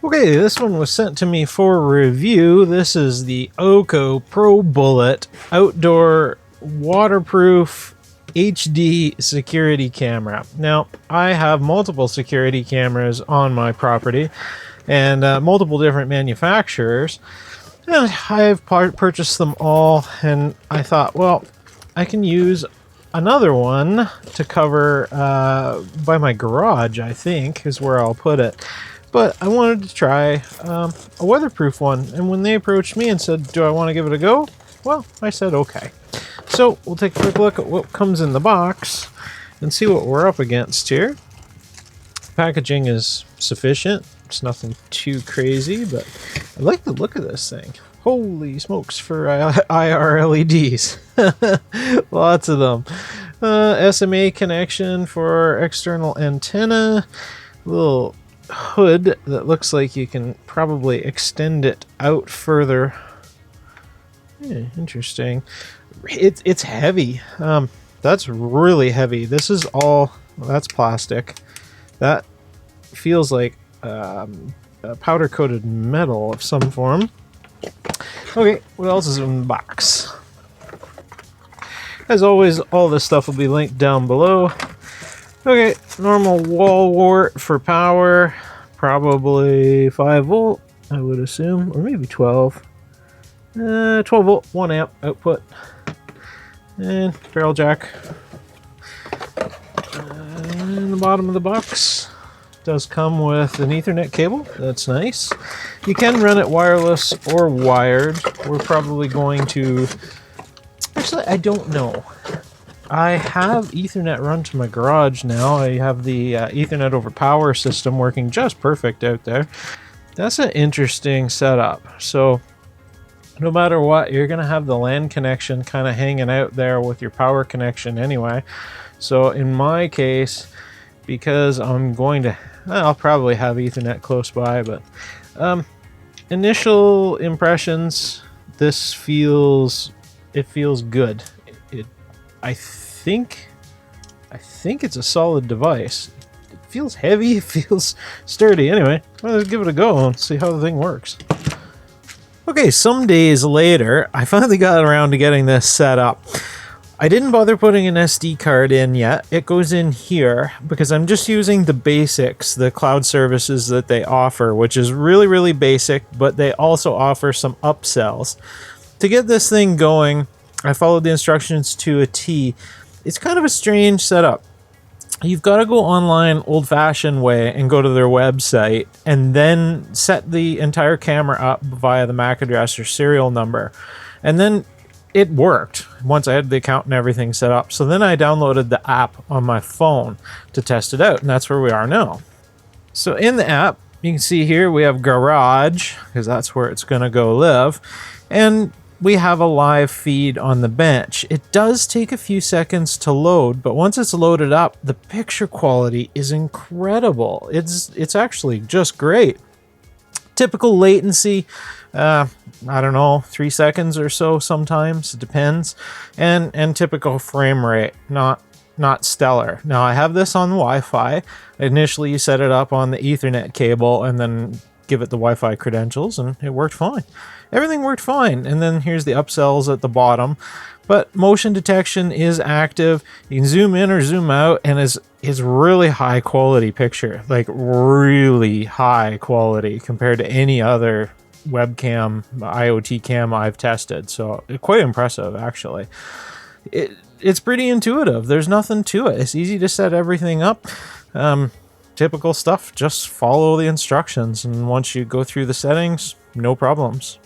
Okay, this one was sent to me for review. This is the Oko Pro Bullet Outdoor Waterproof HD security camera. Now, I have multiple security cameras on my property and multiple different manufacturers. And I've purchased them all, and I thought, well, I can use another one to cover by my garage, I think, is where I'll put it. But I wanted to try a weatherproof one, and when they approached me and said, do I want to give it a go? Well, I said okay. So we'll take a quick look at what comes in the box and see what we're up against here. Packaging is sufficient. It's nothing too crazy, but I like the look of this thing. Holy smokes for IR LEDs. Lots of them. SMA connection for external antenna. Little hood that looks like you can probably extend it out further. Yeah, interesting. It's heavy. That's really heavy. This is all, that's plastic. That feels like a powder coated metal of some form. Okay, what else is in the box? As always, all this stuff will be linked down below. Okay, normal wall wart for power, probably 5 volt, I would assume, or maybe 12. 12 volt, 1 amp output, and barrel jack. And the bottom of the box does come with an Ethernet cable. That's nice. You can run it wireless or wired. We're probably going to... Actually, I don't know. I have Ethernet run to my garage now. I have the Ethernet over power system working just perfect out there. That's an interesting setup. So no matter what, you're going to have the LAN connection kind of hanging out there with your power connection anyway. So in my case, because I'm going to... I'll probably have Ethernet close by, but initial impressions, this feels... It feels good. I think it's a solid device. It feels heavy, it feels sturdy. Anyway, let's give it a go and see how the thing works. Okay, some days later, I finally got around to getting this set up. I didn't bother putting an SD card in yet. It goes in here because I'm just using the basics, the cloud services that they offer, which is really, really basic, but they also offer some upsells. To get this thing going, I followed the instructions to a T. It's kind of a strange setup. You've got to go online old-fashioned way and go to their website and then set the entire camera up via the MAC address or serial number. And then it worked once I had the account and everything set up. So then I downloaded the app on my phone to test it out, and that's where we are now. So in the app, you can see here we have Garage, because that's where it's going to go live. And we have a live feed on the bench. It does take a few seconds to load, but once it's loaded up, the picture quality is incredible. It's actually just great. Typical latency, I don't know, 3 seconds or so sometimes, it depends. And typical frame rate, not stellar. Now I have this on Wi-Fi. Initially you set it up on the Ethernet cable and then give it the Wi-Fi credentials and it worked fine. Everything worked fine. And then here's the upsells at the bottom. But motion detection is active. You can zoom in or zoom out, and it's really high quality picture, like really high quality compared to any other webcam, IoT cam I've tested. So quite impressive, actually. It's pretty intuitive. There's nothing to it. It's easy to set everything up. Typical stuff. Just follow the instructions, and once you go through the settings, no problems.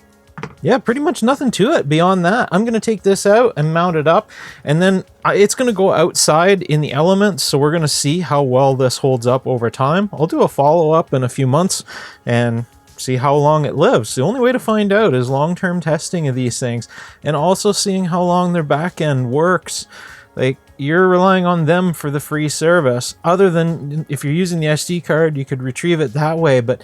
Yeah, pretty much nothing to it beyond that. I'm going to take this out and mount it up, and then it's going to go outside in the elements, so we're going to see how well this holds up over time. I'll do a follow-up in a few months and see how long it lives. The only way to find out is long-term testing of these things, and also seeing how long their back end works. Like, you're relying on them for the free service. Other than if you're using the SD card, you could retrieve it that way, but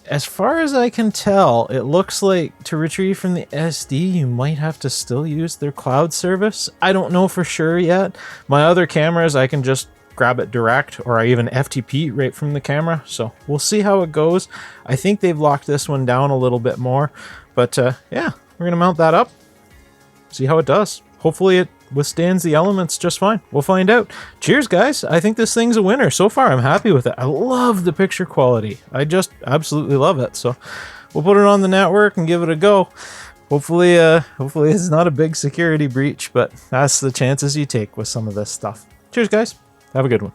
as far as I can tell, it looks like to retrieve from the SD, you might have to still use their cloud service. I don't know for sure yet. My other cameras, I can just grab it direct, or I even FTP right from the camera. So we'll see how it goes. I think they've locked this one down a little bit more, but yeah, we're gonna mount that up, see how it does. Hopefully it withstands the elements just fine. We'll find out. Cheers, guys. I think this thing's a winner. So far, I'm happy with it. I love the picture quality. I just absolutely love it. So we'll put it on the network and give it a go. Hopefully it's not a big security breach, but that's the chances you take with some of this stuff. Cheers, guys. Have a good one.